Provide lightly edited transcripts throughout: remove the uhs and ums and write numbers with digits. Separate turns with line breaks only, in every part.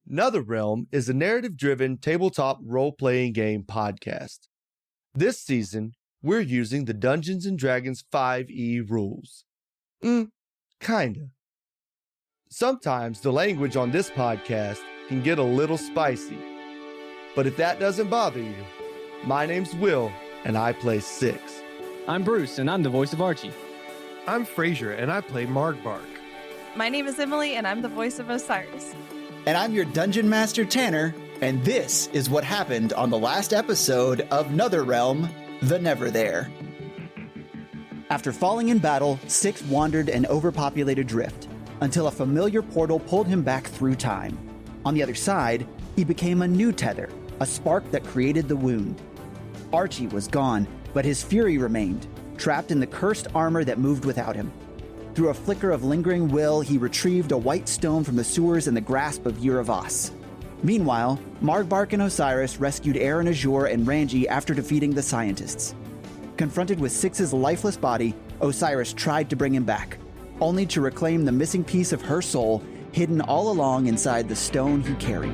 Neverthere is a narrative-driven tabletop role-playing game podcast. This season, we're using the Dungeons & Dragons 5e rules. Kinda. Sometimes the language on this podcast can get a little spicy. But if that doesn't bother you, my name's Will, and I play Six.
I'm Bruce, and I'm the voice of Archie.
I'm Fraser, and I play Margbark.
My name is Emily, and I'm the voice of Osiris.
And I'm your Dungeon Master Tanner, and this is what happened on the last episode of Neverthere, the Neverthere. After falling in battle, Six wandered an overpopulated drift, until a familiar portal pulled him back through time. On the other side, he became a new tether, a spark that created the wound. Archie was gone, but his fury remained, trapped in the cursed armor that moved without him. Through a flicker of lingering will, he retrieved a white stone from the sewers in the grasp of Uravas. Meanwhile, Margbark and Osiris rescued Aaron Azure and Ranji after defeating the scientists. Confronted with Six's lifeless body, Osiris tried to bring him back, only to reclaim the missing piece of her soul hidden all along inside the stone he carried.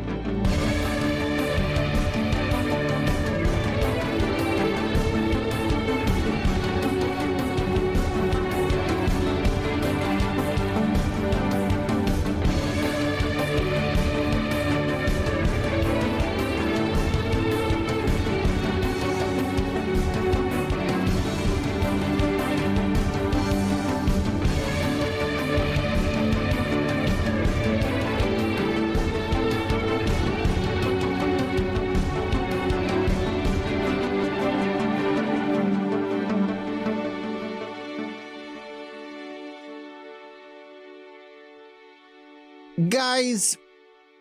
Guys,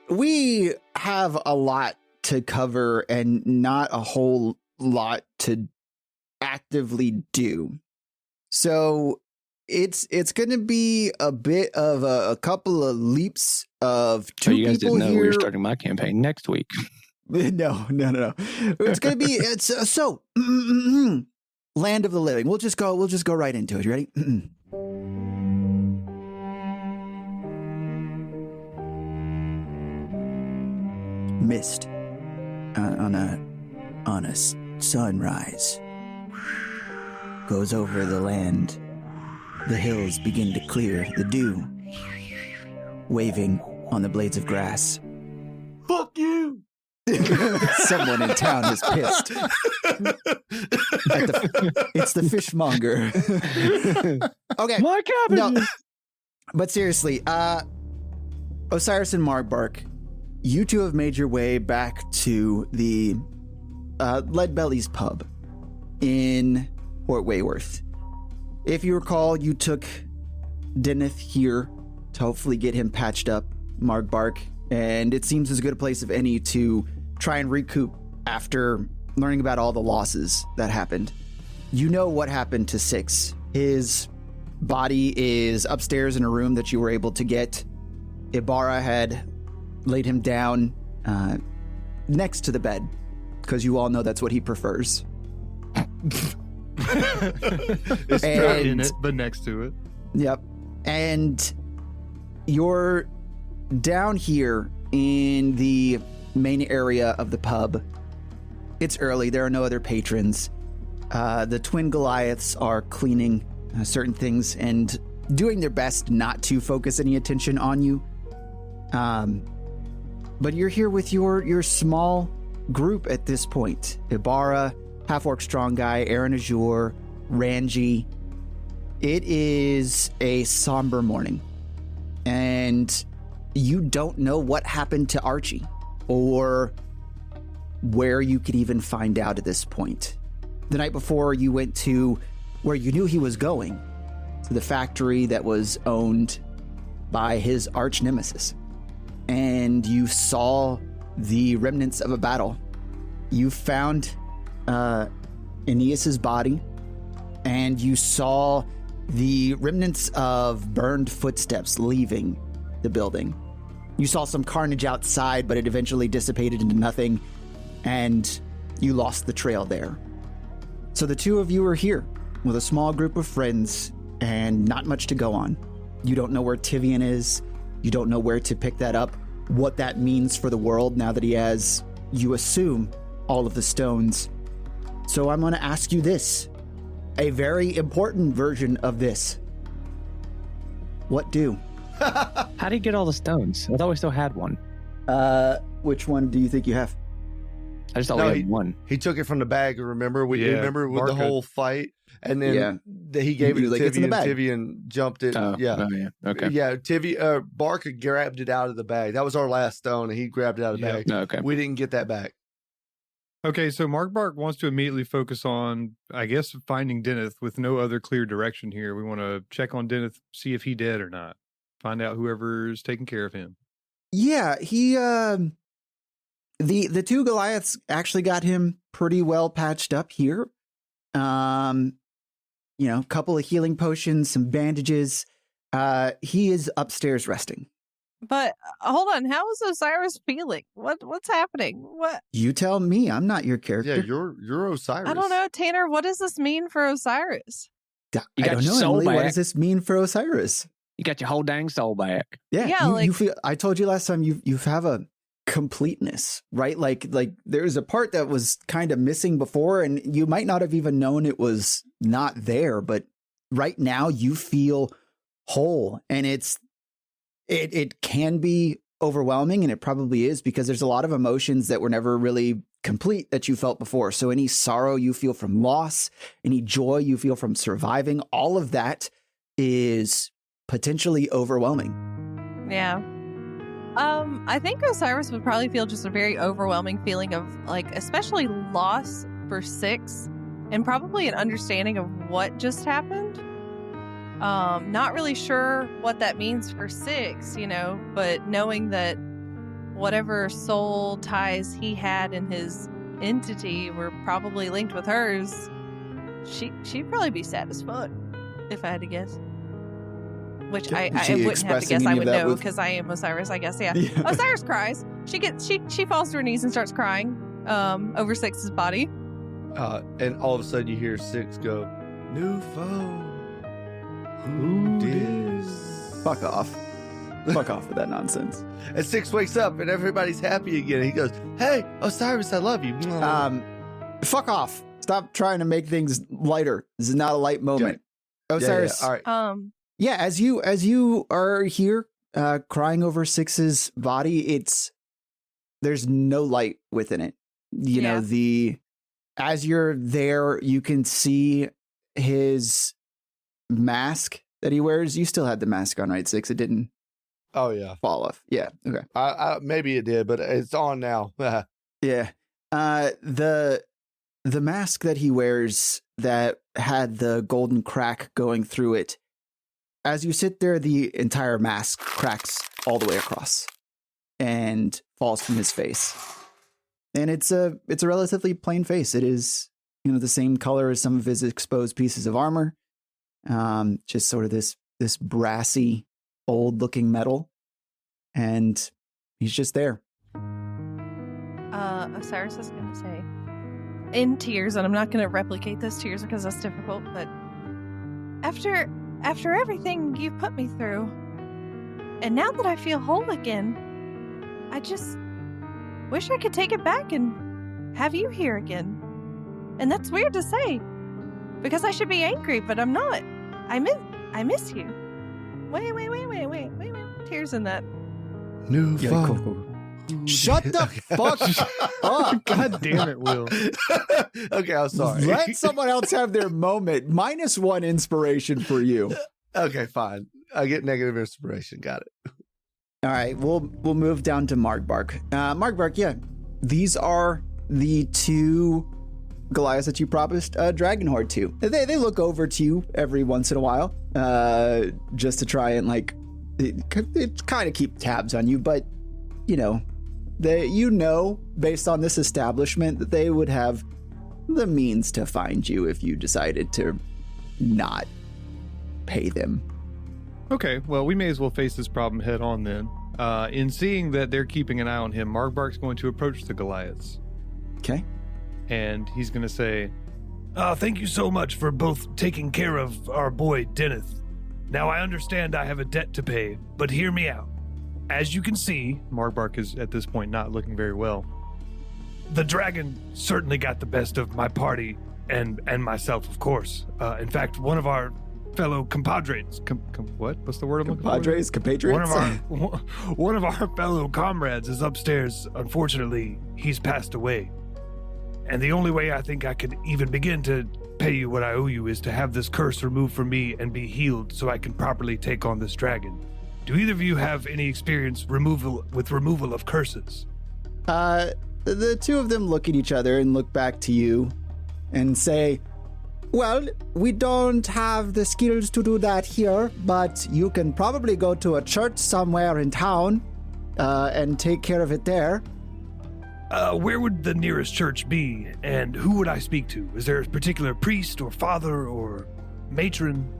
we have a lot to cover and not a whole lot to actively do. So it's going to be a bit of a couple of leaps of two people here.
You guys didn't know we were starting my campaign next week.
No. It's going to be Land of the Living. We'll just go right into it. You ready? Mist on a sunrise goes over the land. The hills begin to clear, the dew waving on the blades of grass.
Fuck you!
Someone in town is pissed. It's the fishmonger. Okay.
My cabin.
No, but seriously, Osiris and Margbark, you two have made your way back to the Leadbelly's pub in Port Wayworth. If you recall, you took Deneth here to hopefully get him patched up, Margbark, and it seems as good a place of any to try and recoup after learning about all the losses that happened. You know what happened to Six. His body is upstairs in a room that you were able to get. Ibarra had laid him down next to the bed, because you all know that's what he prefers.
It's not in it, but next to it.
Yep. And you're down here in the main area of the pub. It's early. There are no other patrons. The twin Goliaths are cleaning certain things and doing their best not to focus any attention on you. But you're here with your small group at this point. Ibarra, half-orc strong guy, Aaron Azure, Ranji. It is a somber morning. And you don't know what happened to Archie or where you could even find out at this point. The night before, you went to where you knew he was going, to the factory that was owned by his arch nemesis. And you saw the remnants of a battle. You found Aeneas's body, and you saw the remnants of burned footsteps leaving the building. You saw some carnage outside, but it eventually dissipated into nothing, and you lost the trail there. So the two of you are here with a small group of friends and not much to go on. You don't know where Tivian is. You don't know where to pick that up what that means for the world now that he has, you assume, all of the stones. So I'm going to ask you this, a very important version of this. What do?
How did he get all the stones? I thought we still had one.
Which one do you think you have?
I just thought we had one.
He took it from the bag. Remember? Remember with the whole fight, and then he gave it to Tivy, and Tivy jumped it.
Yeah. Okay.
Yeah, Tivy. Barker grabbed it out of the bag. That was our last stone, and he grabbed it out of the bag.
Okay.
We didn't get that back.
Okay, so Margbark wants to immediately focus on, I guess, finding Deneth with no other clear direction here. We want to check on Deneth, see if he dead or not. Find out whoever's taking care of him.
Yeah, he the two Goliaths actually got him pretty well patched up here. A couple of healing potions, some bandages. He is upstairs resting.
But hold on, how is Osiris feeling? What's happening? What?
You tell me. I'm not your character.
Yeah, you're Osiris.
I don't know, Tanner. What does this mean for Osiris?
I don't know, Emily. What does this mean for Osiris?
You got your whole dang soul back.
Yeah, you feel. I told you last time you have a completeness, right? Like there's a part that was kind of missing before, and you might not have even known it was not there. But right now, you feel whole, and it can be overwhelming, and it probably is, because there's a lot of emotions that were never really complete that you felt before. So any sorrow you feel from loss, any joy you feel from surviving, all of that is potentially overwhelming.
Yeah. I think Osiris would probably feel just a very overwhelming feeling of, like, especially loss for 6, and probably an understanding of what just happened. Not really sure what that means for 6, but knowing that whatever soul ties he had in his entity were probably linked with hers, she'd probably be sad as fuck, if I had to guess. Which I wouldn't have to guess. I would know, because I am Osiris, I guess. Yeah. Osiris cries. She falls to her knees and starts crying over 6's body.
And all of a sudden you hear 6 go, "New foe. Who dis?"
Fuck off. Fuck off with that nonsense.
And 6 wakes up and everybody's happy again. He goes, "Hey, Osiris, I love you."
Fuck off. Stop trying to make things lighter. This is not a light moment. Osiris.
Yeah. All right.
Yeah, as you are here crying over 6's body, there's no light within it. As you're there, you can see his mask that he wears. You still had the mask on, right, 6? It didn't fall off. Yeah. Okay.
Maybe it did, but it's on now.
Yeah. The mask that he wears that had the golden crack going through it, as you sit there, the entire mask cracks all the way across and falls from his face. And it's a relatively plain face. It is, the same color as some of his exposed pieces of armor. Just sort of this brassy, old-looking metal. And he's just there.
Osiris is going to say, in tears, and I'm not going to replicate those tears because that's difficult, but after everything you've put me through, and now that I feel whole again, I just wish I could take it back and have you here again. And that's weird to say, because I should be angry, but I'm not. I miss you. Wait. Tears in that.
New foe.
Cool. Shut the fuck up.
God damn it, Will.
Okay, I'm sorry.
Let someone else have their moment. -1 inspiration for you.
Okay, fine. I get negative inspiration. Got it.
All right, we'll move down to Margbark. Margbark, yeah. These are the 2 Goliaths that you promised Dragon Horde to. They look over to you every once in a while, just to try and it kind of keep tabs on you, but based on this establishment that they would have the means to find you if you decided to not pay them.
Okay, well, we may as well face this problem head on then. In seeing that they're keeping an eye on him, Margbark's going to approach the Goliaths.
Okay.
And he's going to say, thank you so much for both taking care of our boy, Deneth. Now I understand I have a debt to pay, but hear me out. as you can see, Margbark is at this point not looking very well. The dragon certainly got the best of my party and myself, of course. In fact, one of our fellow compadres, what? What's the word I'm looking for?
Compadres, compatriots.
One of our fellow comrades is upstairs. Unfortunately, he's passed away. And the only way I think I can even begin to pay you what I owe you is to have this curse removed from me and be healed so I can properly take on this dragon. Do either of you have any experience with removal of curses?
The two of them look at each other and look back to you and say, well, we don't have the skills to do that here, but you can probably go to a church somewhere in town and take care of it there.
Where would the nearest church be, and who would I speak to? Is there a particular priest or father or matron?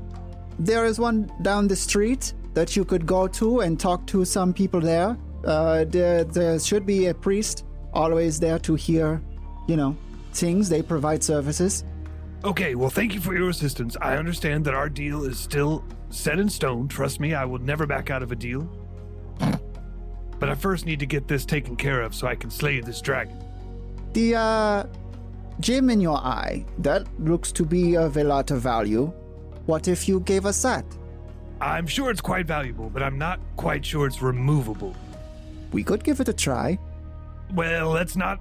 There is one down the street that you could go to and talk to some people there. There should be a priest always there to hear, things. They provide services.
Okay, well, thank you for your assistance. I understand that our deal is still set in stone. Trust me, I will never back out of a deal. But I first need to get this taken care of so I can slay this dragon.
The gem in your eye, that looks to be of a lot of value. What if you gave us that?
I'm sure it's quite valuable, but I'm not quite sure it's removable.
We could give it a try.
Well, let's not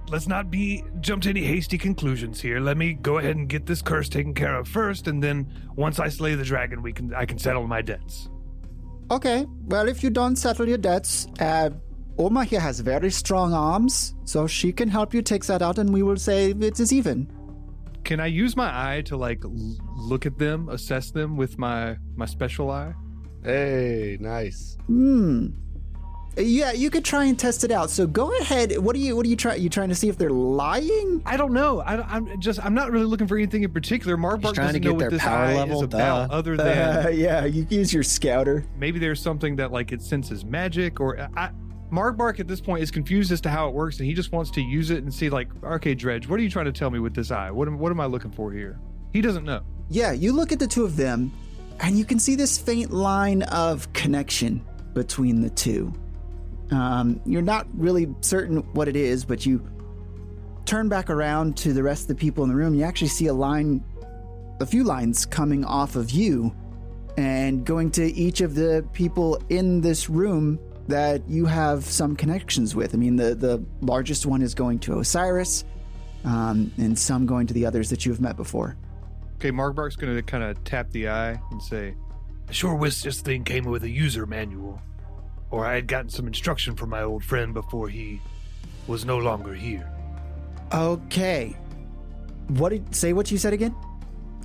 jump to any hasty conclusions here. Let me go ahead and get this curse taken care of first, and then once I slay the dragon, I can settle my debts.
Okay, well, if you don't settle your debts, Oma here has very strong arms, so she can help you take that out, and we will say it is even.
Can I use my eye to look at them, assess them with my special eye?
Hey, nice.
Yeah, you could try and test it out. So go ahead. What are you trying? You trying to see if they're lying?
I don't know. I'm not really looking for anything in particular. Margbark
trying to
doesn't
get
know what
their
this
power
eye
level,
is about, other than
yeah, you use your scouter.
maybe there's something that it senses magic, or Margbark at this point is confused as to how it works, and he just wants to use it and see okay, Dredge, what are you trying to tell me with this eye? What am I looking for here? He doesn't know.
Yeah, you look at the two of them, and you can see this faint line of connection between the two. You're not really certain what it is, but you turn back around to the rest of the people in the room. You actually see a few lines coming off of you and going to each of the people in this room that you have some connections with. I mean, the largest one is going to Osiris, and some going to the others that you've met before.
Okay, Margbark's going to kind of tap the eye and say, I sure wish this thing came with a user manual. Or I had gotten some instruction from my old friend before he was no longer here.
Okay. Say what you said again?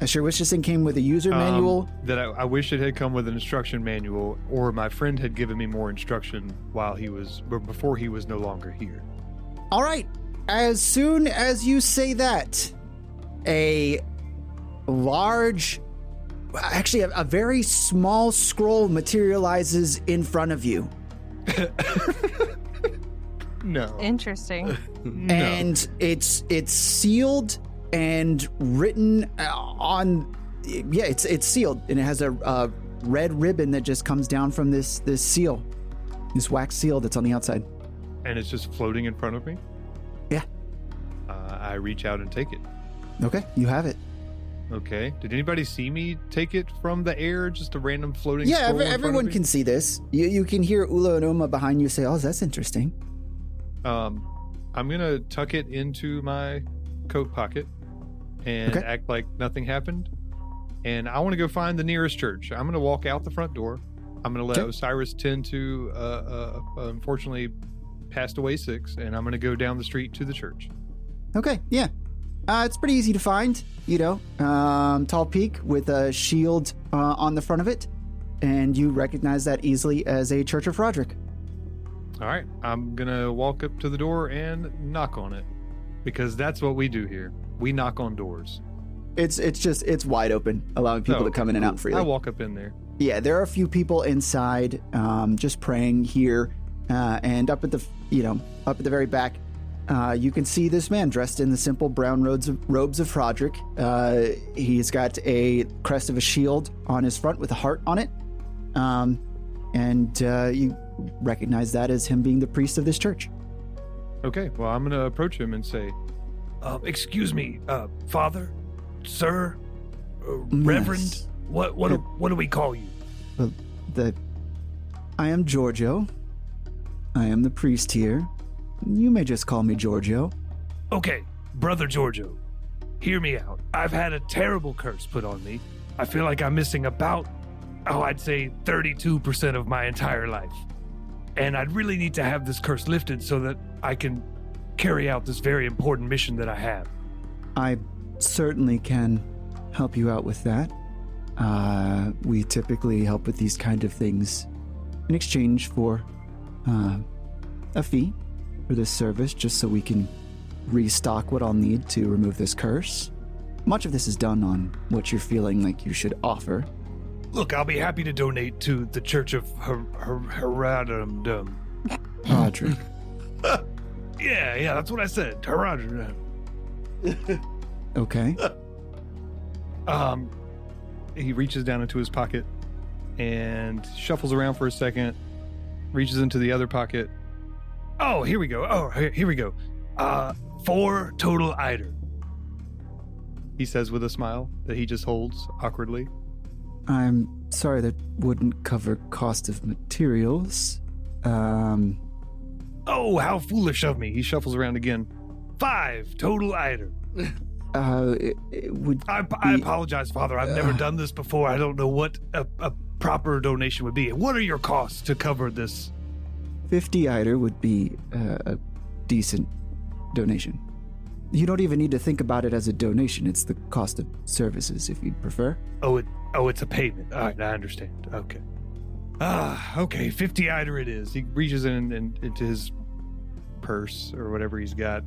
I sure wish this thing came with a user manual.
That I wish it had come with an instruction manual, or my friend had given me more instruction before he was no longer here.
All right. As soon as you say that, a very small scroll materializes in front of you.
No.
Interesting.
No.
And it's sealed and written on. Yeah, it's sealed, and it has a red ribbon that just comes down from this seal, this wax seal that's on the outside.
And it's just floating in front of me?
Yeah.
I reach out and take it.
Okay, you have it.
Okay. Did anybody see me take it from the air? Just a random floating scroll in front of
everyone
me?
can see this. You can hear Ula and Uma behind you say, oh, that's interesting.
I'm going to tuck it into my coat pocket and act like nothing happened. And I want to go find the nearest church. I'm going to walk out the front door. I'm going to let Osiris tend to, unfortunately, passed away 6, and I'm going to go down the street to the church.
Okay, yeah. It's pretty easy to find, tall peak with a shield on the front of it, and you recognize that easily as a Church of Roderick.
All right, I'm going to walk up to the door and knock on it, because that's what we do here. We knock on doors.
It's wide open, allowing people to come in and out freely.
I walk up in there.
Yeah, there are a few people inside, just praying here, and up at the very back. You can see this man dressed in the simple brown robes of Roderick. He's got a crest of a shield on his front with a heart on it. And you recognize that as him being the priest of this church.
Okay, well, I'm going to approach him and say,
excuse me, Father, Sir, Reverend,
Yes.
what do we call you?
Well, I am Giorgio. I am the priest here. You may just call me Giorgio.
Okay, Brother Giorgio, hear me out. I've had a terrible curse put on me. I feel like I'm missing about, I'd say 32% of my entire life. And I'd really need to have this curse lifted so that I can carry out this very important mission that I have.
I certainly can help you out with that. We typically help with these kind of things in exchange for a fee for this service, just so we can restock what I'll need to remove this curse. Much of this is done on what you're feeling like you should offer.
Look, I'll be happy to donate to the Church of Herodum.
Roderick.
Yeah, that's what I said. Herodum.
Okay.
he reaches down into his pocket and shuffles around for a second, reaches into the other pocket.
Oh, here we go. Here we go. 4 total Eider.
He says with a smile that he just holds awkwardly.
I'm sorry, that wouldn't cover cost of materials.
Oh, how foolish of me.
He shuffles around again.
5 total Eider.
It would
I
be-
apologize, Father. I've never done this before. I don't know what a proper donation would be. What are your costs to cover this?
50 Eider would be a decent donation. You don't even need to think about it as a donation. It's the cost of services, if you'd prefer.
Oh, it's a payment. All right, I understand. Okay. Okay, 50 Eider it is.
He reaches into his purse or whatever he's got.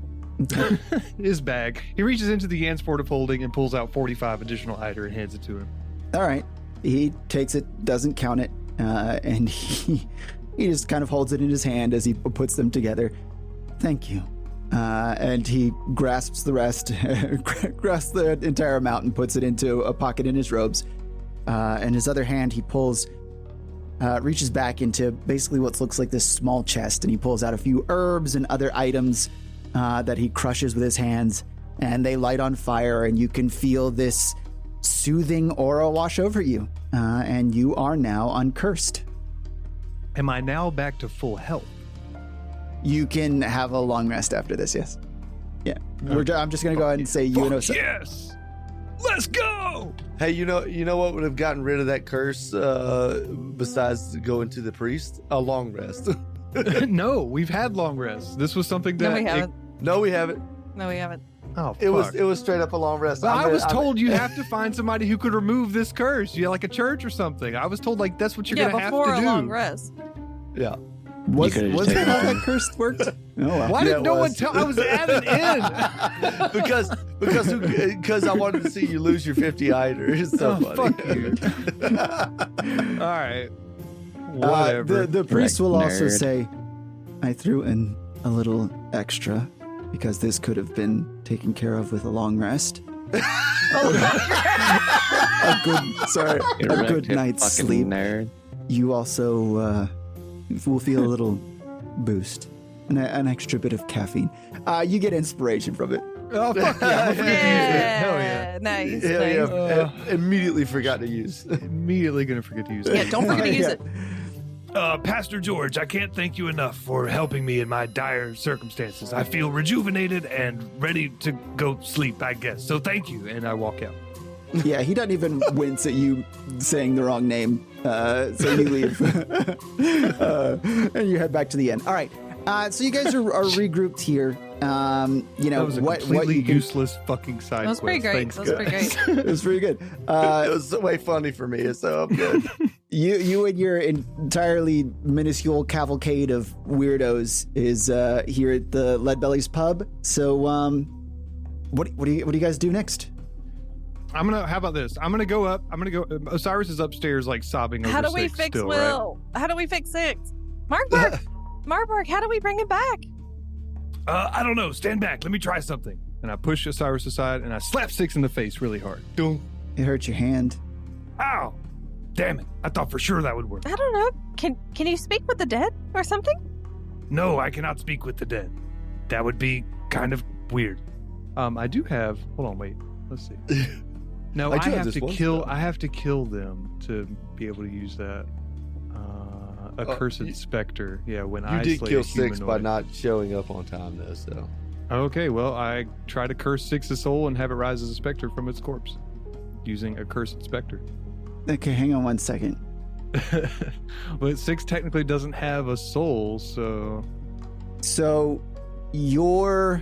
His bag. He reaches into the Jansport of holding and pulls out 45 additional Eider and hands it to him.
All right. He takes it, doesn't count it, and he just kind of holds it in his hand as he puts them together. Thank you. And he grasps the rest, grasps the entire amount and puts it into a pocket in his robes. And his other hand, he reaches back into basically what looks like this small chest, and he pulls out a few herbs and other items that he crushes with his hands, and they light on fire, and you can feel this soothing aura wash over you, and you are now uncursed.
Am I now back to full health?
You can have a long rest after this, yes. Yeah. I'm just going to go ahead and say you and Osiris.
Yes! Let's go!
Hey, you know what would have gotten rid of that curse besides going to the priest? A long rest.
No, we've had long rests. This was something that...
No, we haven't.
No, we haven't.
No, we haven't.
Oh,
It
fuck.
was straight up a long rest.
Well, I was told you have to find somebody who could remove this curse. You like a church or something. I was told like that's what you're
Yeah,
gonna have
before
to
a
do.
long rest.
Yeah.
Was
could've just
that
taken
how
it.
that curse worked? Oh, well.
Why
Yeah,
did
it
no one
was.
tell? I was added in.
because I wanted to see you lose your 50 Eider. It's so
Oh,
funny.
fuck you. All right. Whatever.
The priest will also
Nerd.
say, I threw in a little extra because this could have been taken care of with a long rest. a good night's sleep.
Nerd.
You also will feel a little boost, an extra bit of caffeine. You get inspiration from it.
Oh, fuck yeah. I'm gonna forget to use it. Hell yeah.
Nice.
Yeah,
nice.
yeah. Immediately forgot to use.
Immediately going to forget to use it.
Yeah, don't forget to use
Yeah.
it.
Pastor George, I can't thank you enough for helping me in my dire circumstances. I feel rejuvenated and ready to go sleep, I guess. So thank you.
And I walk out.
Yeah, he doesn't even wince at you saying the wrong name. So you leave. And you head back to the inn. All right. So you guys are regrouped here.
That was a completely
you can-
useless fucking side
That was pretty
quest.
great.
Thanks,
That was pretty
guys.
great.
It was pretty good.
It was way funny for me, so I'm good.
You and your entirely minuscule cavalcade of weirdos is here at the Leadbelly's pub. So, what do you guys do next?
How about this? I'm gonna go up. Osiris is upstairs, like sobbing over
How do we
Six
fix
still,
Will? How do we fix Six? Margbark! Margbark, how do we bring him back?
I don't know. Stand back. Let me try something.
Right? And I push Osiris aside and I slap Six in the face really hard. Boom.
It hurts your hand.
Ow. Damn it. I thought for sure that would work.
I don't know. Can you speak with the dead or something?
No, I cannot speak with the dead. That would be kind of weird.
I do have. Hold on, wait. Let's see. No, I
do have
have
this
to
one
kill.
spell.
I have to kill them to be able to use that. Accursed specter. Yeah, when
You
I
did
slay
kill
a
6 by
humanoid.
not showing up on time, though, so.
Okay, well, I try to curse 6's soul and have it rise as a specter from its corpse, using Accursed specter.
Okay, hang on one second.
But 6 technically doesn't have a soul, so
So you're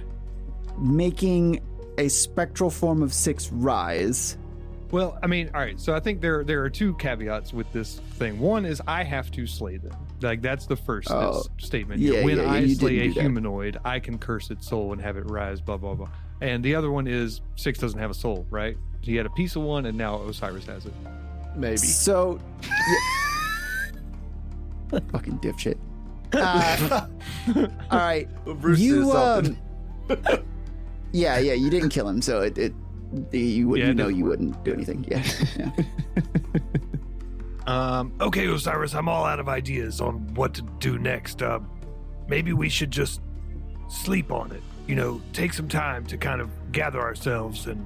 making a spectral form of 6 rise.
well, I mean, all right. So I think there are 2 caveats with this thing. One is I have to slay them. Like that's the first statement.
yeah,
here. When
yeah,
I
you
slay
didn't
a
do that.
humanoid, I can curse its soul and have it rise. Blah blah blah. And the other one is 6 doesn't have a soul, right? He had a piece of one, and now Osiris has it.
Maybe.
So, fucking dipshit. All right,
Bruce
you
did something.
yeah, you didn't kill him, so you would
Yeah, it
you
doesn't work.
wouldn't do anything. Yeah.
Okay, Osiris, I'm all out of ideas on what to do next. Maybe we should just sleep on it. You know, take some time to kind of gather ourselves and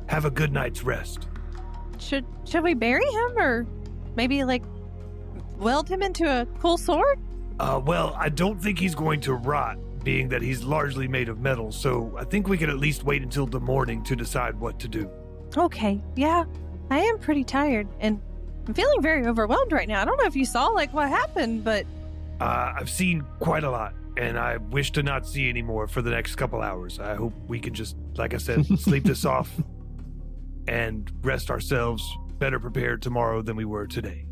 have a good night's rest.
Should we bury him or maybe like weld him into a cool sword?
Well, I don't think he's going to rot, being that he's largely made of metal, so I think we could at least wait until the morning to decide what to do.
Okay, yeah. I am pretty tired and I'm feeling very overwhelmed right now. I don't know if you saw like what happened, but
I've seen quite a lot, and I wish to not see any more for the next couple hours. I hope we can just, like I said, sleep this off and rest ourselves better prepared tomorrow than we were today.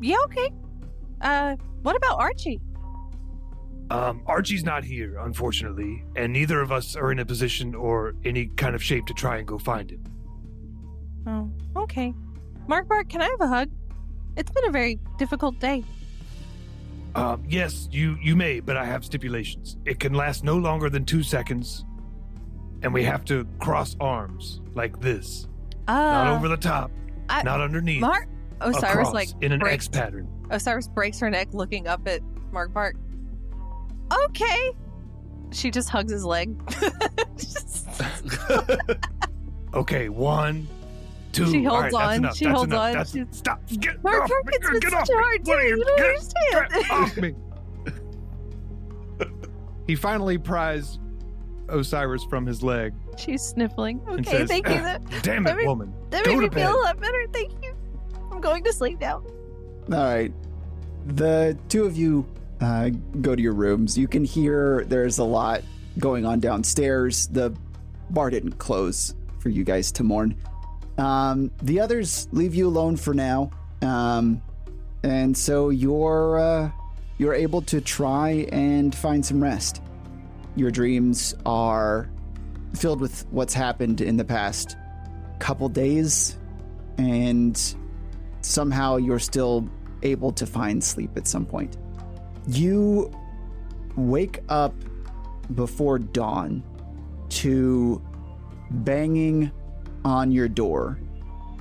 yeah, okay. What about Archie?
Archie's not here, unfortunately, and neither of us are in a position or any kind of shape to try and go find him.
Oh, okay. Margbark, can I have a hug? It's been a very difficult day.
Yes, you may, but I have stipulations. It can last no longer than 2 seconds, and we have to cross arms like this. Not over the top, not underneath.
Osiris
across,
like
in an
breaks,
X pattern.
Osiris breaks her neck looking up at Margbark. Okay. She just hugs his leg.
Okay, 1, 2.
She holds
All right, that's
on.
enough.
She
that's
holds
enough.
on.
That's,
She-
stop. Get
Margbark,
off me.
it's been
Get
such
off
a
me.
hard
What are
day.
you?
You don't
Get
understand.
off me.
He finally pries Osiris from his leg.
She's sniffling.
And
Okay,
says,
thank you.
Damn
Let
it,
me-
woman.
That
Go
made me
to
feel
bed.
a lot better. Thank you. I'm going to sleep now.
All right. The two of you go to your rooms. You can hear there's a lot going on downstairs. The bar didn't close for you guys to mourn. The others leave you alone for now. And so you're able to try and find some rest. Your dreams are filled with what's happened in the past couple days, and somehow you're still able to find sleep at some point. You wake up before dawn to banging on your door.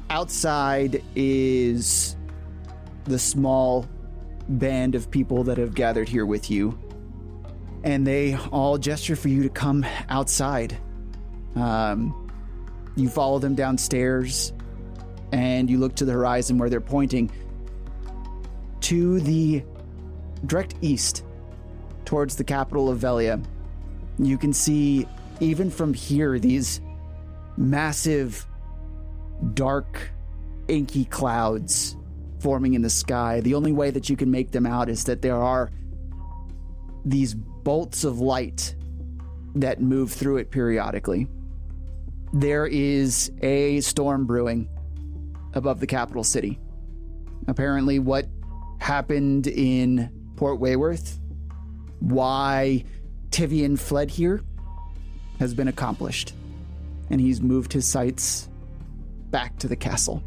Outside is the small band of people that have gathered here with you, and they all gesture for you to come outside. You follow them downstairs, and you look to the horizon where they're pointing to the direct east towards the capital of Velia. You can see, even from here, these massive, dark, inky clouds forming in the sky. The only way that you can make them out is that there are these bolts of light that move through it periodically. There is a storm brewing above the capital city. Apparently, what happened in Port Wayworth, why Tivian fled here, has been accomplished, and he's moved his sights back to the castle.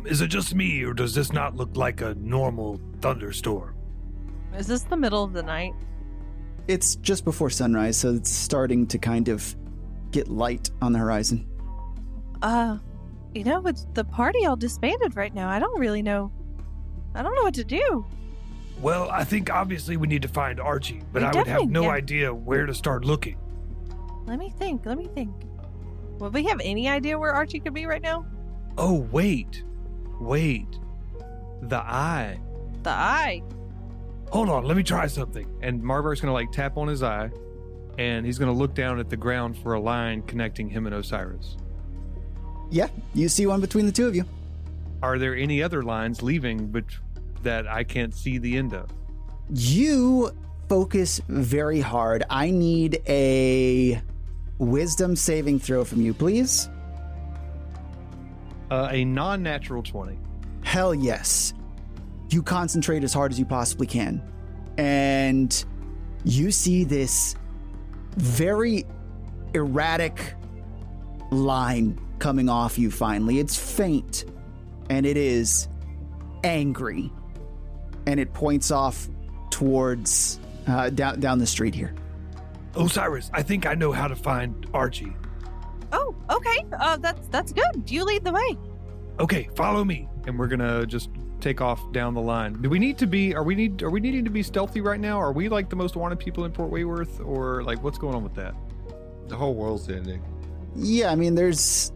Is it just me, or does this not look like a normal thunderstorm?
Is this the middle of the night?
It's just before sunrise, so it's starting to kind of get light on the horizon.
With the party all disbanded right now, I don't know what to do.
Well, I think obviously we need to find Archie, but I would have
definitely-
no
yeah.
idea where to start looking.
Let me think. Would we have any idea where Archie could be right now?
Oh, wait. The eye.
The eye.
Hold on, let me try something.
And Margbark's going to like tap on his eye, and he's going to look down at the ground for a line connecting him and Osiris.
Yeah, you see one between the two of you.
Are there any other lines leaving but that I can't see the end of?
You focus very hard. I need a wisdom saving throw from you, please.
A non-natural 20.
Hell yes. You concentrate as hard as you possibly can. And you see this very erratic line coming off you finally. It's faint, and it is angry. And it points off towards down the street here.
Osiris, I think I know how to find Archie.
Oh, okay. That's good. You lead the way.
Okay, follow me.
And we're gonna just take off down the line. Do we need to be? Are we needing to be stealthy right now? Are we like the most wanted people in Port Wayworth, or like what's going on with that?
The whole world's ending.
Yeah, I mean, there's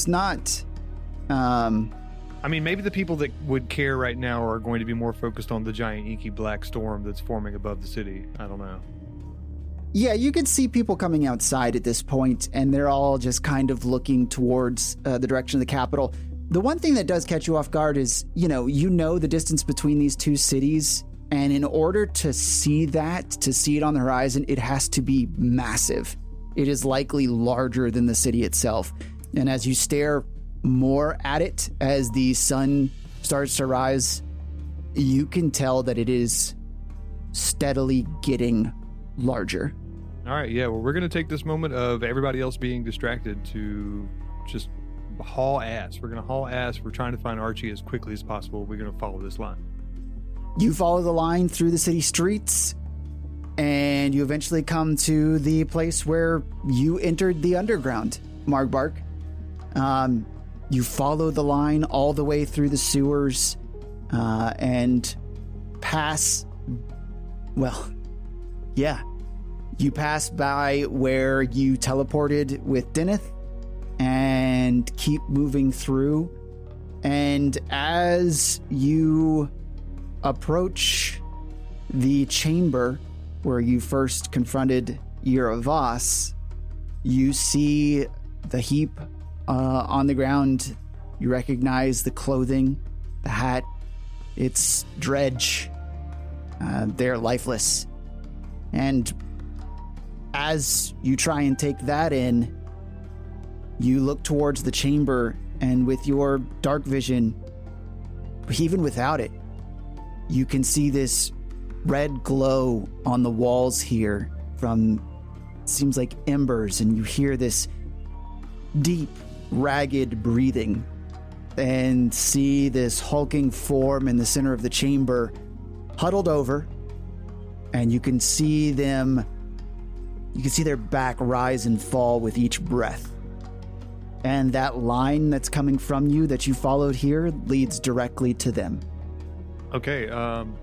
not.
I mean, maybe the people that would care right now are going to be more focused on the giant inky black storm that's forming above the city. I don't know.
Yeah, you could see people coming outside at this point, and they're all just kind of looking towards the direction of the capital. The one thing that does catch you off guard is, you know the distance between these two cities, and in order to see it on the horizon, it has to be massive. It is likely larger than the city itself. And as you stare more at it, as the sun starts to rise, you can tell that it is steadily getting larger.
All right, yeah, well, we're going to take this moment of everybody else being distracted to just haul ass. We're going to haul ass. We're trying to find Archie as quickly as possible. We're going to follow this line.
You follow the line through the city streets, and you eventually come to the place where you entered the underground, Margbark. You follow the line all the way through the sewers and pass, you pass by where you teleported with Deneth and keep moving through. And as you approach the chamber where you first confronted Yeravas, you see the heap on the ground. You recognize the clothing, the hat. It's Dredge. They're lifeless. And as you try and take that in, you look towards the chamber, and with your dark vision, even without it, you can see this red glow on the walls here from, seems like embers, and you hear this deep, ragged breathing, and see this hulking form in the center of the chamber huddled over, and you can see their back rise and fall with each breath. And that line that's coming from you that you followed here leads directly to them.
Okay, I'm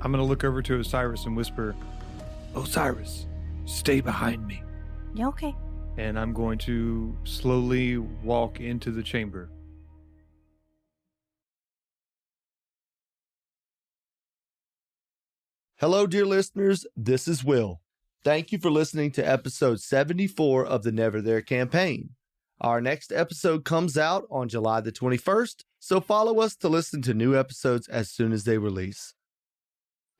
going to look over to Osiris and whisper,
Osiris, stay behind me.
Yeah, okay.
and I'm going to slowly walk into the chamber.
Hello, dear listeners. This is Will. Thank you for listening to episode 74 of the Neverthere campaign. Our next episode comes out on July the 21st, so follow us to listen to new episodes as soon as they release.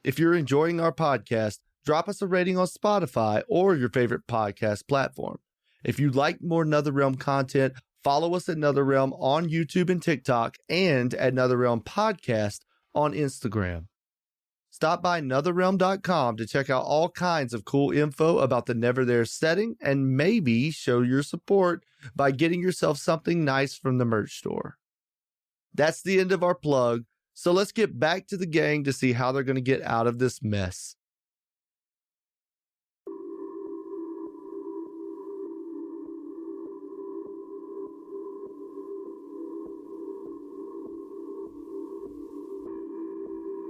If you're enjoying our podcast, drop us a rating on Spotify or your favorite podcast platform. If you'd like more NetherRealm content, follow us at NetherRealm on YouTube and TikTok, and at NetherRealm Podcast on Instagram. Stop by netherrealm.com to check out all kinds of cool info about the Neverthere setting, and maybe show your support by getting yourself something nice from the merch store. That's the end of our plug, so let's get back to the gang to see how they're going to get out of this mess.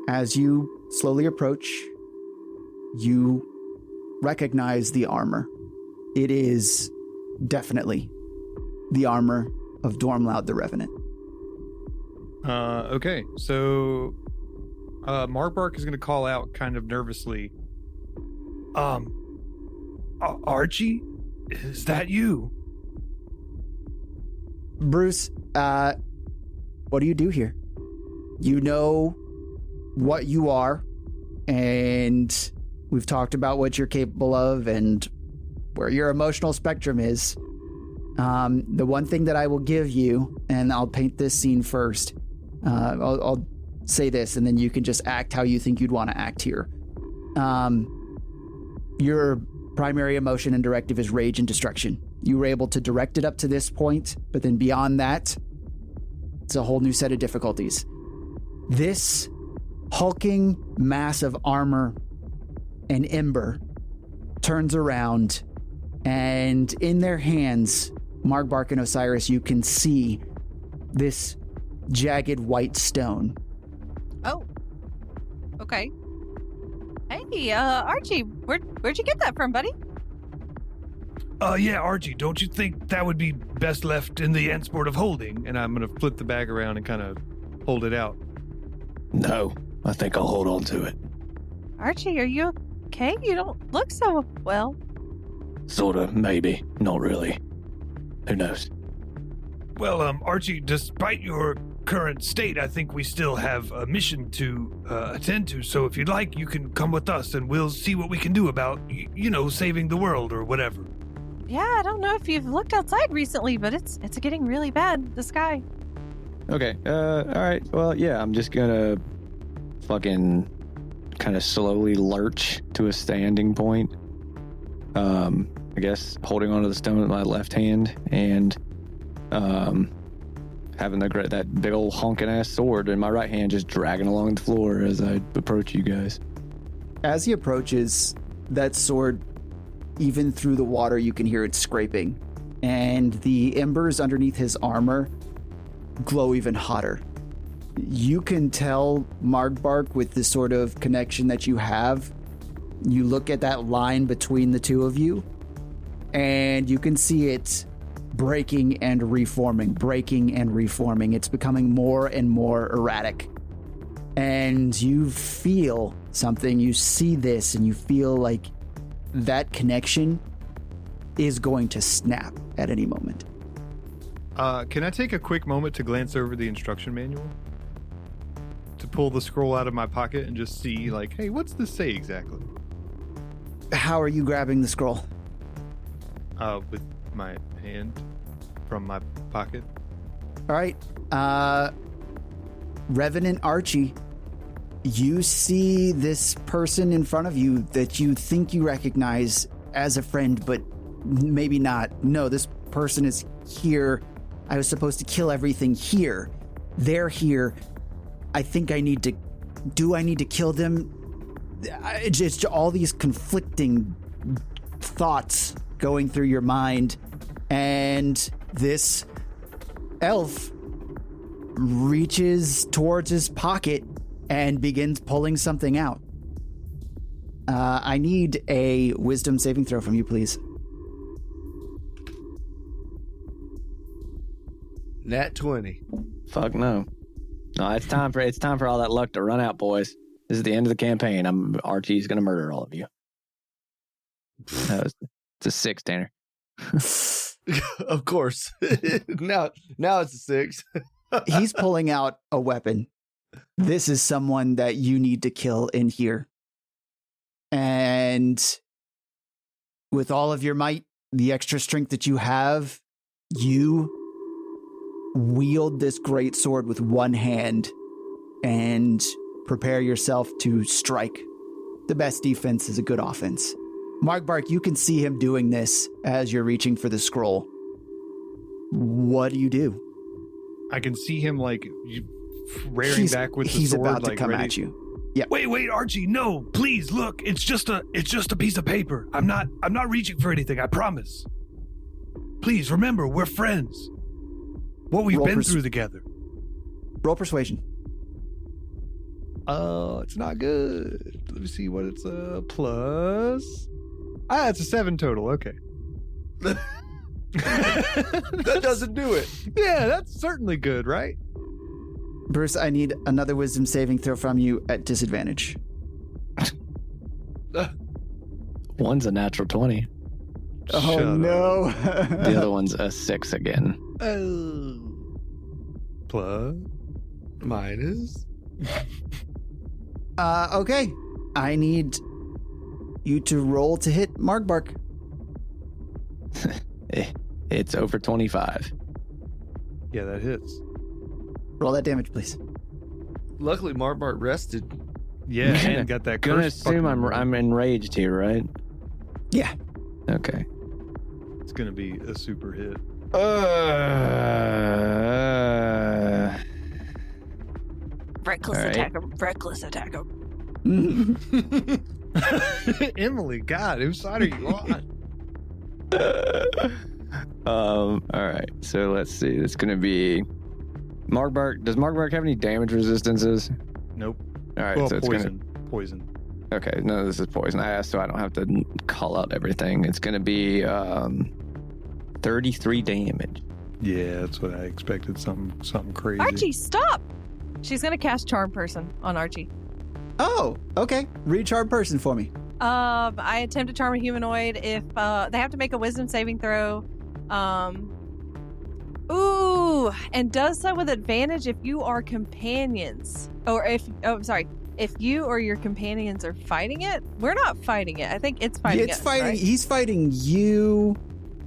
As you slowly approach, you recognize the armor. It is definitely the armor of Dormloud the Revenant.
Okay, so Margbark is going to call out kind of nervously.
Archie, is that you?
Bruce, what do you do here? You know what you are, and we've talked about what you're capable of and where your emotional spectrum is. The one thing that I will give you, and I'll paint this scene first. I'll say this, and then you can just act how you think you'd want to act here. Your primary emotion and directive is rage and destruction. You were able to direct it up to this point, but then beyond that, it's a whole new set of difficulties. This hulking mass of armor and ember turns around, and in their hands, Margbark and Osiris, you can see this jagged white stone.
Oh. Okay. Hey, Archie, where'd you get that from, buddy?
Yeah, Archie, don't you think that would be best left in the Endsport of Holding?
And I'm going to flip the bag around and kind of hold it out.
No, I think I'll hold on to it.
Archie, are you okay? You don't look so well.
Sorta, maybe. Not really. Who knows?
Well, Archie, despite your current state, I think we still have a mission to attend to. So if you'd like, you can come with us and we'll see what we can do about, saving the world or whatever.
Yeah, I don't know if you've looked outside recently, but it's getting really bad, the sky.
Okay, all right. Well, yeah, I'm just gonna fucking kind of slowly lurch to a standing point. I guess holding onto the stone with my left hand and having that big old honking ass sword in my right hand, just dragging along the floor as I approach you guys.
As he approaches, that sword, even through the water, you can hear it scraping, and the embers underneath his armor glow even hotter. You can tell Margbark, with the sort of connection that you have, you look at that line between the two of you, and you can see it breaking and reforming, breaking and reforming. It's becoming more and more erratic. And you feel something, you see this, and you feel like that connection is going to snap at any moment.
Can I take a quick moment to glance over the instruction manual? To pull the scroll out of my pocket and just see, like, hey, what's this say exactly?
How are you grabbing the scroll?
With my hand from my pocket.
All right. Revenant Archie, you see this person in front of you that you think you recognize as a friend, but maybe not. No, this person is here. I was supposed to kill everything here. They're here. I think I need to... Do I need to kill them? It's all these conflicting thoughts going through your mind. And this elf reaches towards his pocket and begins pulling something out. I need a wisdom saving throw from you, please.
Nat 20.
Fuck no. No, it's time for all that luck to run out, boys. This is the end of the campaign. Archie's gonna murder all of you. It's a 6, Tanner.
Of course. now it's a 6.
He's pulling out a weapon. This is someone that you need to kill in here. And with all of your might, the extra strength that you have, you wield this great sword with one hand and prepare yourself to strike. The best defense is a good offense. Margbark, you can see him doing this as you're reaching for the scroll. What do you do?
I can see him rearing back with the sword.
He's about to come
ready.
at you. Yeah.
Wait, Archie, no, please, look, it's just a piece of paper. I'm not reaching for anything, I promise. Please, remember, we're friends. What we've been through together.
Roll persuasion.
It's not good. Let me see what it's plus. It's a 7 total. Okay.
That doesn't do it.
Yeah, that's certainly good, right?
Bruce, I need another wisdom saving throw from you at disadvantage.
One's a natural 20.
Oh,
Shut
no.
The other one's a 6 again.
Oh.
Plus.
Minus.
Okay. I need you to roll to hit Margbark.
It's over 25.
Yeah, that hits.
Roll that damage, please.
Luckily, Margbark rested.
Yeah,
I'm
and got that
Gonna
curse.
assume I'm enraged here, right?
Yeah.
Okay.
It's gonna be a super hit.
Reckless
All right.
attack him. Reckless attack him.
Emily, God, whose side are you on?
All right. So let's see. It's gonna be Margbark. Does Margbark have any damage resistances?
Nope.
All right.
Well,
so it's
poison. Poison.
Okay. No, this is poison. I asked, so I don't have to call out everything. It's gonna be 33 damage.
Yeah, that's what I expected. Something crazy.
Archie, stop! She's gonna cast Charm Person on Archie.
Oh, okay. Read Charm Person for me.
I attempt to charm a humanoid if they have to make a wisdom saving throw. And does so with advantage if you are companions. If you or your companions are fighting it. We're not fighting it. I think it's fighting
It's
us,
fighting.
right?
He's fighting you.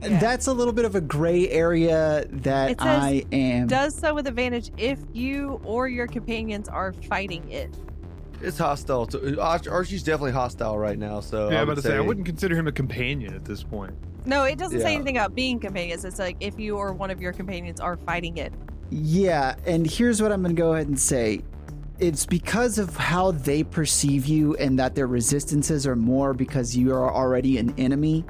Yeah.
That's a little bit of a gray area that
It says,
I am.
Does so with advantage if you or your companions are fighting it.
It's hostile. Archie's definitely hostile right now. So
Yeah,
I
I'm
would
about to say I wouldn't consider him a companion at this point.
No, it doesn't say
Yeah.
anything about being companions. It's like if you or one of your companions are fighting it.
Yeah, and here's what I'm going to go ahead and say. It's because of how they perceive you and that their resistances are more because you are already an enemy.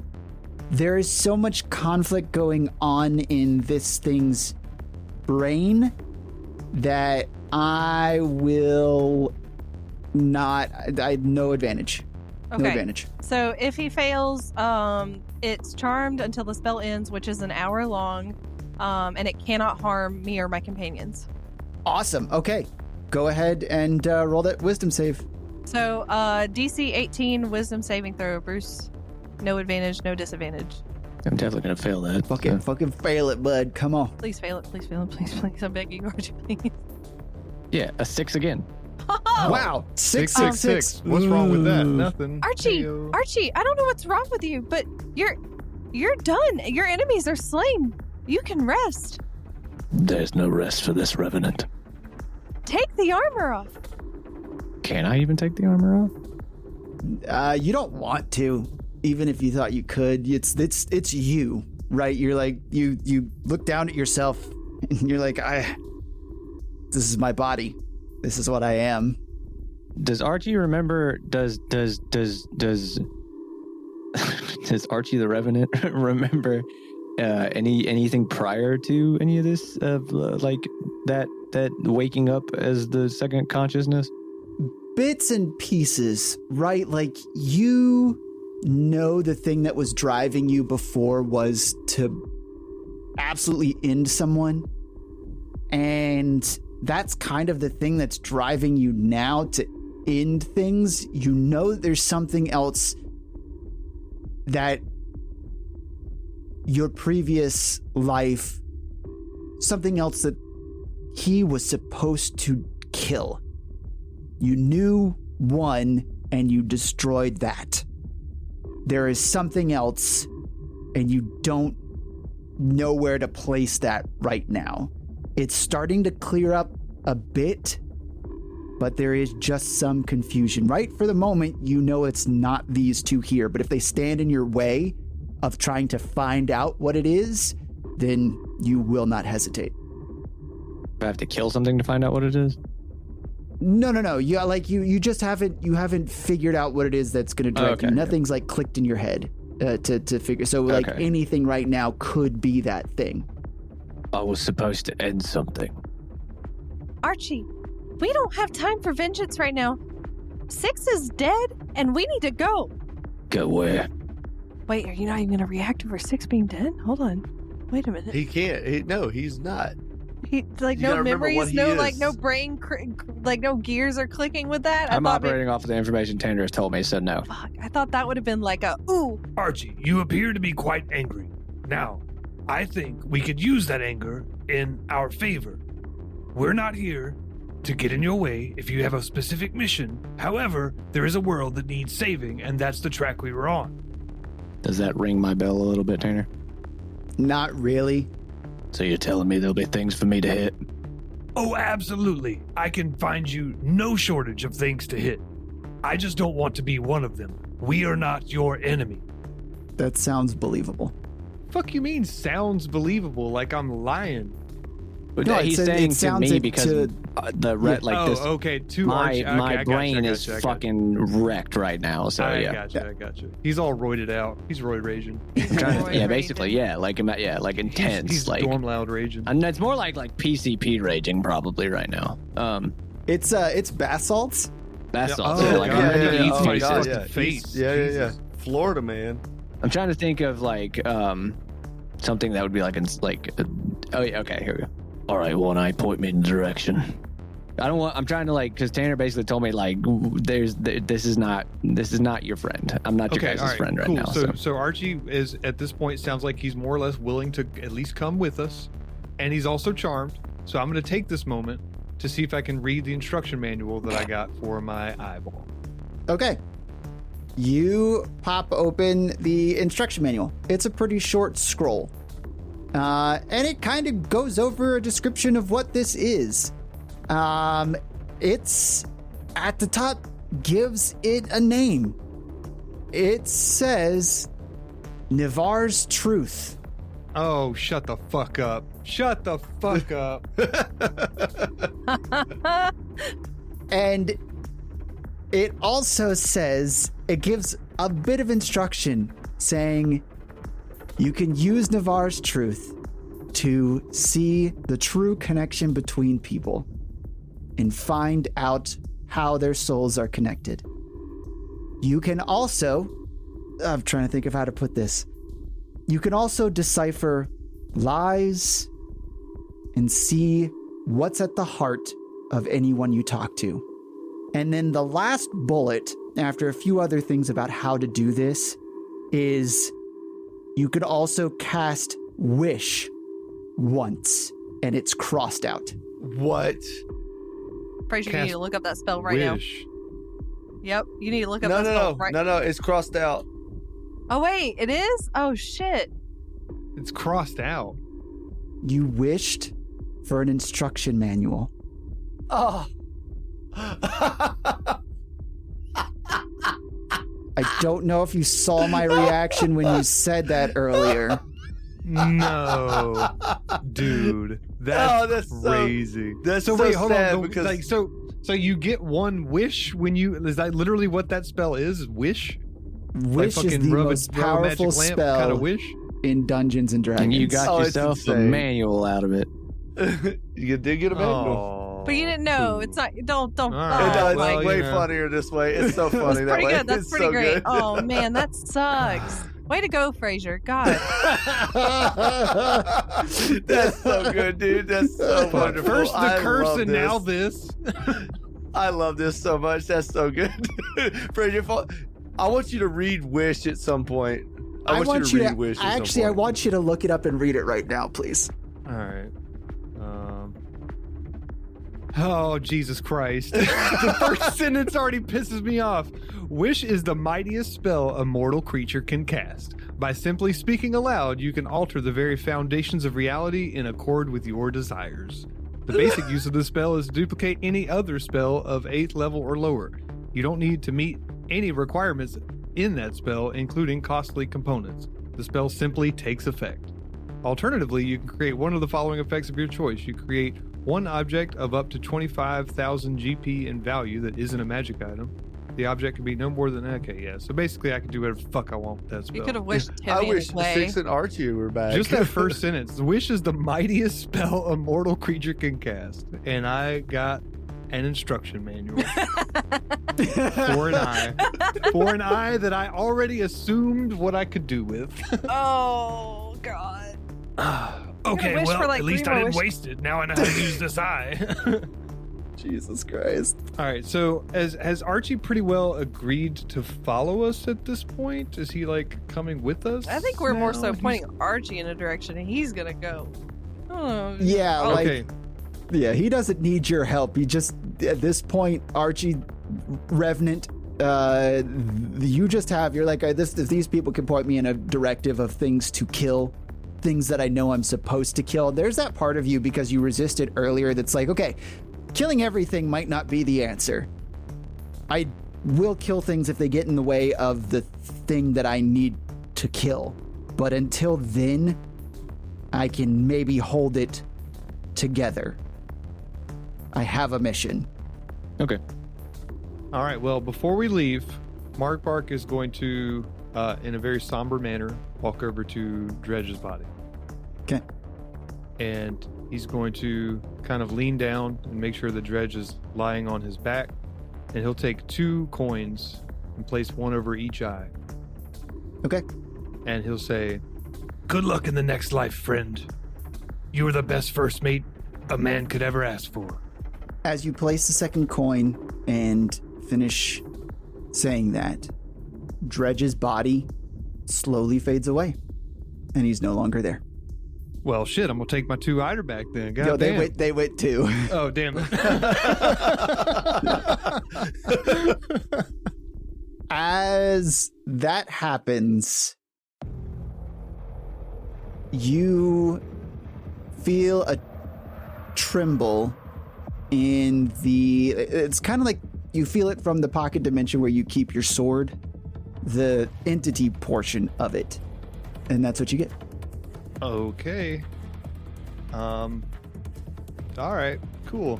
There is so much conflict going on in this thing's brain that I will not. I have no advantage.
Okay.
No advantage.
So if he fails, it's charmed until the spell ends, which is an hour long, and it cannot harm me or my companions.
Awesome. Okay. Go ahead and roll that wisdom save.
So DC 18 wisdom saving throw, Bruce. No advantage, no disadvantage.
I'm definitely gonna fail that.
Fucking fail it, bud. Come on.
Please fail it, please fail it, please. I'm begging you, Archie, please.
Yeah, a 6 again.
Wow. 666.
What's wrong with that?
Ooh.
Nothing.
Archie,
Heyo.
Archie, I don't know what's wrong with you, but you're done. Your enemies are slain. You can rest.
There's no rest for this revenant.
Take the armor off.
Can I even take the armor off?
You don't want to, even if you thought you could. It's you, right? You're like you look down at yourself and you're like, this is my body. This is what I am.
Does Archie remember? Does Archie the Revenant remember anything prior to any of this like that waking up as the second consciousness?
Bits and pieces, right? Like you know the thing that was driving you before was to absolutely end someone, and that's kind of the thing that's driving you now to end things. You know that there's something else that your previous life, something else that he was supposed to kill. You knew one and you destroyed that. There is something else and you don't know where to place that right now. It's starting to clear up a bit, but there is just some confusion. Right for the moment, you know it's not these two here, but if they stand in your way of trying to find out what it is, then you will not hesitate.
Do I have to kill something to find out what it is?
No. You just haven't figured out what it is that's going to direct you.
Okay.
Nothing's like clicked in your head to figure. So like
Okay.
anything right now could be that thing.
I was supposed to end something.
Archie, We don't have time for vengeance right now. 6 is dead, and we need to go.
Go where?
Wait, are you not even going to react over 6 being dead? Hold on. Wait a minute.
He can't. No, he's not.
He, like,
You
no
gotta remember what
memories,
he
no,
is.
like, no brain, like, no gears are clicking with that?
I'm operating off of the information Tanner has told me, so no.
Fuck, I thought that would have been like a, ooh.
Archie, you appear to be quite angry. Now, I think we could use that anger in our favor. We're not here to get in your way if you have a specific mission. However, there is a world that needs saving, and that's the track we were on.
Does that ring my bell a little bit, Tanner?
Not really.
So you're telling me there'll be things for me to hit?
Oh, absolutely. I can find you no shortage of things to hit. I just don't want to be one of them. We are not your enemy.
That sounds believable.
Fuck you mean sounds believable? Like I'm lying.
But
No,
he's
it
saying to
sounds
me
it
because
to-
this.
Okay.
My brain is fucking wrecked right now. So
I
yeah,
gotcha. He's all roided out. He's roid raging.
I'm trying to,
Roid
basically,
raging.
like intense,
He's
like.
storm loud raging.
And it's more like PCP raging probably right now.
It's basalts.
That's
Yeah,
all.
oh,
Like
God.
I'm ready to eat
Oh my
faces.
God,
yeah.
face.
Yeah.
Jesus.
Florida man.
I'm trying to think of like something that would be like oh yeah, okay, here we go. All right, One Eye, point me in the direction. I'm trying to like, because Tanner basically told me like, this is not your friend. I'm not your guys'
all right,
friend right
cool.
now.
So Archie is at this point sounds like he's more or less willing to at least come with us, and he's also charmed. So I'm going to take this moment to see if I can read the instruction manual that I got for my eyeball.
Okay. You pop open the instruction manual. It's a pretty short scroll. And it kind of goes over a description of what this is. It's at the top, gives it a name. It says Neverthere's Truth.
Oh, shut the fuck up. Shut the fuck up.
And it also says, it gives a bit of instruction saying you can use Neverthere's Truth to see the true connection between people and find out how their souls are connected. You can also, I'm trying to think of how to put this. You can also decipher lies and see what's at the heart of anyone you talk to. And then the last bullet, after a few other things about how to do this, is you could also cast Wish once, and it's crossed out.
What?
Fraser, you need
Cast
to look up that spell right now.
Wish.
Yep, you need to look up that spell right
No, it's crossed out.
Oh, wait, it is? Oh, shit.
It's crossed out.
You wished for an instruction manual.
Oh.
I don't know if you saw my reaction when you said that earlier.
No. Dude. That's crazy.
That's
So
so
wait, hold
sad
on.
because
Like, so you get one wish when you, is that literally what that spell is? Wish?
Wish is the most powerful spell
kind of wish?
in Dungeons and Dragons.
and you got
it's
yourself a
insane.
manual out of it.
you did get a manual.
Oh.
But you didn't know. It's not, don't,
All
It
right,
does.
well,
It's way
you know.
funnier this way. It's so funny
That's
that
pretty
way.
good. That's
It's
pretty
so
great.
good.
Oh, man, that sucks. Way to go, Fraser. God.
That's so good, dude. That's so wonderful.
First the
I
curse
love
and now this.
I love this so much. That's so good. Fred, I want you to read Wish at some point. I want you to read Wish at some
actually, I
point.
want you to look it up and read it right now, please.
All right. Oh, Jesus Christ. The first sentence already pisses me off. Wish is the mightiest spell a mortal creature can cast. By simply speaking aloud, you can alter the very foundations of reality in accord with your desires. The basic use of the spell is to duplicate any other spell of 8th level or lower. You don't need to meet any requirements in that spell, including costly components. The spell simply takes effect. Alternatively, you can create one of the following effects of your choice. You create one object of up to 25,000 GP in value that isn't a magic item. The object can be no more than, okay, yeah. So basically, I can do whatever the fuck I want with that spell.
You could have wished
I
Timmy
wish
his way.
Six and Archie were back.
Just that first sentence. Wish is the mightiest spell a mortal creature can cast. And I got an instruction manual for an eye. For an eye that I already assumed what I could do with.
Oh, God.
Okay,
wish
well,
for, like,
at least
3
I
more
didn't
wishes.
waste it. Now I know how to use this eye.
Jesus Christ.
All right, so has Archie pretty well agreed to follow us at this point? Is he like coming with us?
I think we're more
now?
so
He's-
pointing Archie in a direction and he's going to go. Oh,
Yeah, like,
Okay,
yeah, he doesn't need your help. He just, at this point, Archie, Revenant, you just have, you're like, these people can point me in a directive of things to kill, things that I know I'm supposed to kill. There's that part of you, because you resisted earlier, that's like, okay, killing everything might not be the answer. I will kill things if they get in the way of the thing that I need to kill. But until then, I can maybe hold it together. I have a mission.
Okay.
all right. Well, before we leave, Margbark is going to, in a very somber manner, walk over to Dredge's body.
Okay.
And he's going to kind of lean down and make sure the Dredge is lying on his back. And he'll take 2 coins and place one over each eye.
Okay.
And he'll say,
Good luck in the next life, friend. You were the best first mate a man could ever ask for.
As you place the second coin and finish saying that, Dredge's body slowly fades away, and he's no longer there.
well, shit, I'm going to take my 2 Eider back then. God
Yo,
damn.
they went too.
Oh, damn it.
As that happens, you feel a tremble in the... It's kind of like you feel it from the pocket dimension where you keep your sword, the entity portion of it. And that's what you get.
Okay. All right, cool.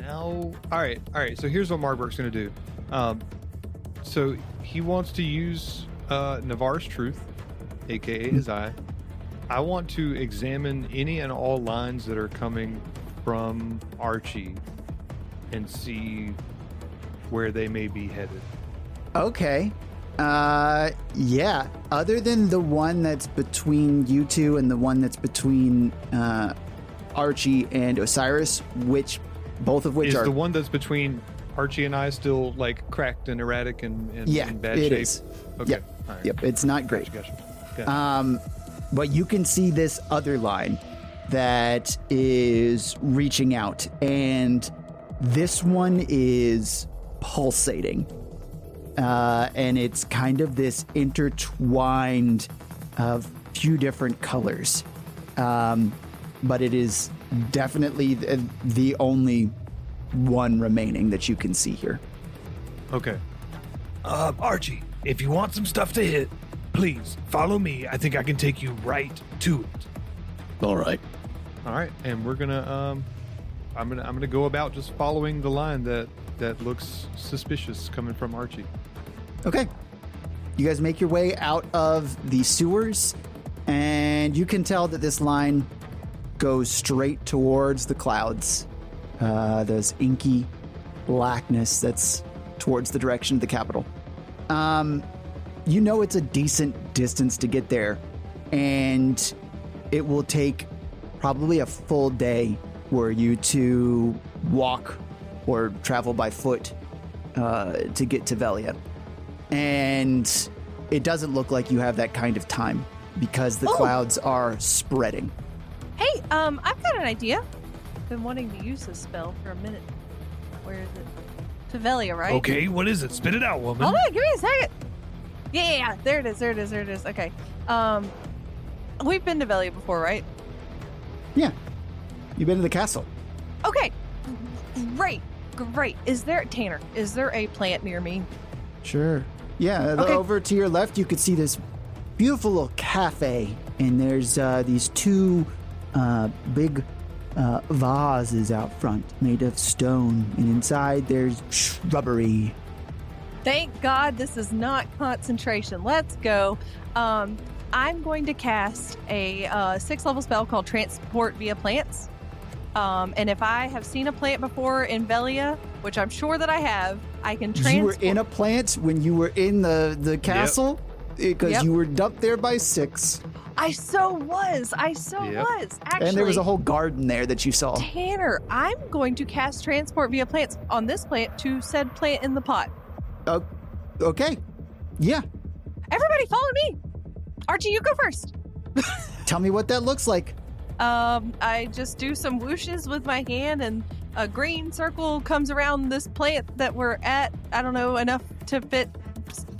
Now, all right. So here's what Margbark's gonna do. So he wants to use Navarre's Truth, aka his eye. I want to examine any and all lines that are coming from Archie and see where they may be headed.
Okay. Yeah. Other than the one that's between you two and the one that's between Archie and Osiris, both of which
Is
are...
the one that's between Archie and I still like cracked and erratic and
Yeah,
in bad
it
shape?
is.
Okay.
Yep.
All right.
Yep, it's not great.
Gotcha.
But you can see this other line that is reaching out, and this one is pulsating. And it's kind of this intertwined of few different colors. But it is definitely the only one remaining that you can see here.
Okay.
Archie, if you want some stuff to hit, please follow me. I think I can take you right to it.
All right.
All right, and we're gonna I'm gonna go about just following the line that looks suspicious coming from Archie.
Okay. You guys make your way out of the sewers, and you can tell that this line goes straight towards the clouds. There's inky blackness that's towards the direction of the capital. You know it's a decent distance to get there, and it will take probably a full day were you to walk or travel by foot to get to Velia. And it doesn't look like you have that kind of time because the clouds are spreading.
Hey, I've got an idea. Been wanting to use this spell for a minute. Where is it? To Velia, right?
Okay, what is it? Spit it out, woman.
Hold on, give me a second. Yeah, there it is. Okay. We've been to Velia before, right?
Yeah. You've been to the castle.
Okay. Great. Is there a plant near me?
Sure. Yeah,
Okay.
over to your left, you could see this beautiful little cafe, and there's these 2 big vases out front made of stone, and inside there's shrubbery.
Thank God this is not concentration. Let's go. I'm going to cast a 6th level spell called Transport via Plants. And if I have seen a plant before in Velia, which I'm sure that I have, I can transport.
You were in a plant when you were in the castle? Because you were dumped there by 6.
I so was. Actually.
And there was a whole garden there that you saw.
Tanner, I'm going to cast transport via plants on this plant to said plant in the pot.
Okay. Yeah.
Everybody follow me. Archie, you go first.
Tell me what that looks like.
I just do some whooshes with my hand and a green circle comes around this plant that we're at. I don't know,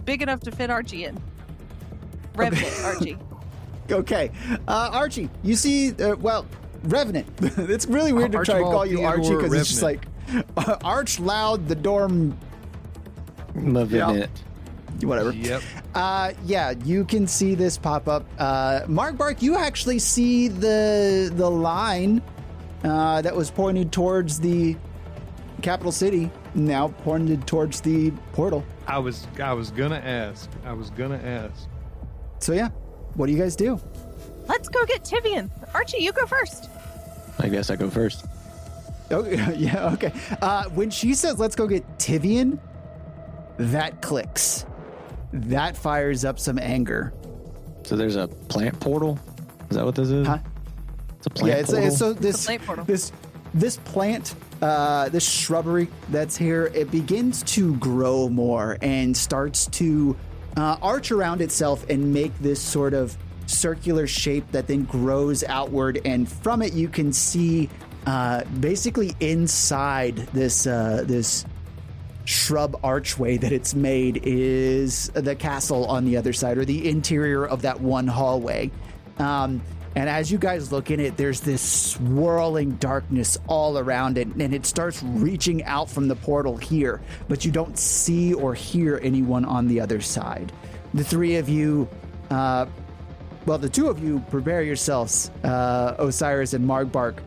big enough to fit Archie in. Revenant, Archie.
Okay. Archie, you see, Revenant. It's really weird to try and call you Archie because it's just like Arch Loud, the dorm.
Revenant.
Whatever.
Yep.
Yeah, you can see this pop up. Margbark, you actually see the line that was pointed towards the capital city, now pointed towards the portal.
I was gonna ask.
So yeah, what do you guys do?
Let's go get Tivian. Archie, you go first.
I guess I go first.
Oh, yeah, okay. When she says, let's go get Tivian, that clicks. That fires up some anger.
So there's a plant portal? Is that what this is?
Huh?
It's a plant portal?
So
It's a plant portal.
this plant, this shrubbery that's here, it begins to grow more and starts to arch around itself and make this sort of circular shape that then grows outward. And from it, you can see basically inside this shrub archway that it's made is the castle on the other side, or the interior of that one hallway. And as you guys look in it, there's this swirling darkness all around it, and it starts reaching out from the portal here, but you don't see or hear anyone on the other side. The three of you, the two of you, prepare yourselves, Osiris and Margbark.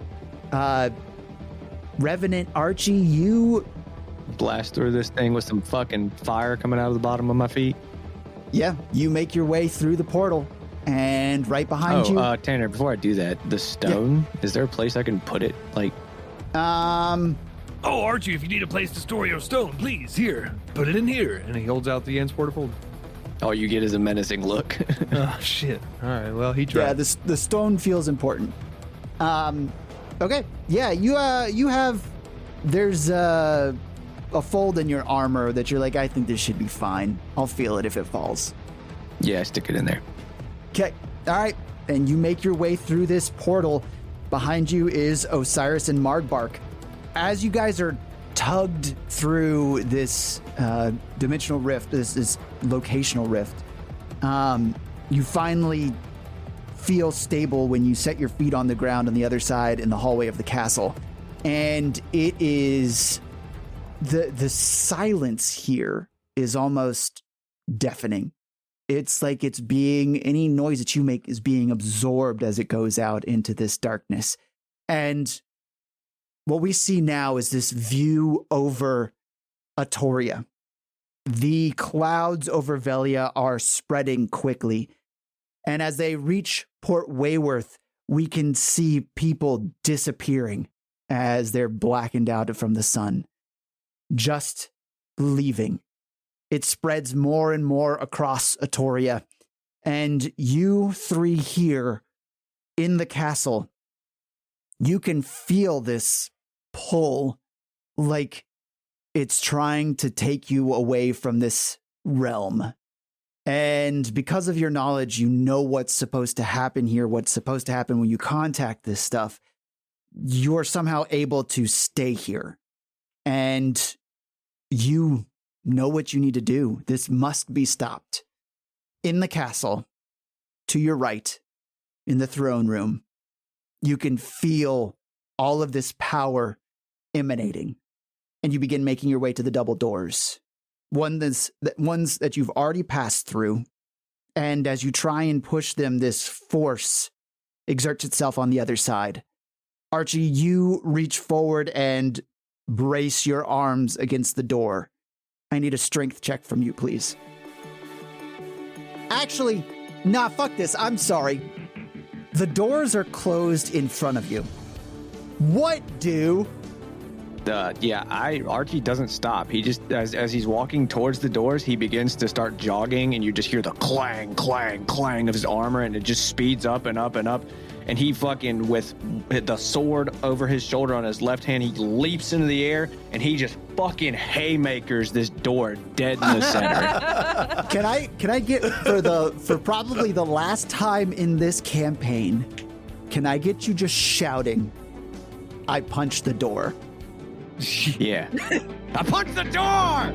Revenant, Archie, you...
Blast through this thing with some fucking fire coming out of the bottom of my feet.
Yeah, you make your way through the portal, and right behind you...
Tanner, before I do that, the stone, is there a place I can put it? Like...
Oh, Archie, if you need a place to store your stone, please, here, put it in here.
And he holds out the transportable.
All you get is a menacing look.
Oh, shit. All right, well, he tried.
Yeah, the stone feels important. Okay, yeah, you have... There's a fold in your armor that you're like, I think this should be fine. I'll feel it if it falls.
Yeah, stick it in there.
Okay, all right. And you make your way through this portal. Behind you is Osiris and Margbark. As you guys are tugged through this dimensional rift, this locational rift, you finally feel stable when you set your feet on the ground on the other side in the hallway of the castle. And it is... The silence here is almost deafening. It's like any noise that you make is being absorbed as it goes out into this darkness. And what we see now is this view over Atoria. The clouds over Velia are spreading quickly. And as they reach Port Wayworth, we can see people disappearing as they're blackened out from the sun. Just leaving. It spreads more and more across Atoria, and you three here in the castle, you can feel this pull, like it's trying to take you away from this realm. And because of your knowledge, you know what's supposed to happen here, what's supposed to happen when you contact this stuff. You're somehow able to stay here. And you know what you need to do. This must be stopped. In the castle, to your right, in the throne room, you can feel all of this power emanating. And you begin making your way to the double doors. Ones that you've already passed through. And as you try and push them, this force exerts itself on the other side. Archie, you reach forward and brace your arms against the door. I need a strength check from you, please. Actually, fuck this. I'm sorry. The doors are closed in front of you. What do?
Archie doesn't stop. He just, as he's walking towards the doors, he begins to start jogging, and you just hear the clang, clang, clang of his armor, and it just speeds up and up and up. And he fucking, with the sword over his shoulder on his left hand, he leaps into the air, and he just fucking haymakers this door dead in the center.
Can I get for probably the last time in this campaign? Can I get you just shouting, "I punched the door"?
Yeah. I punched the door!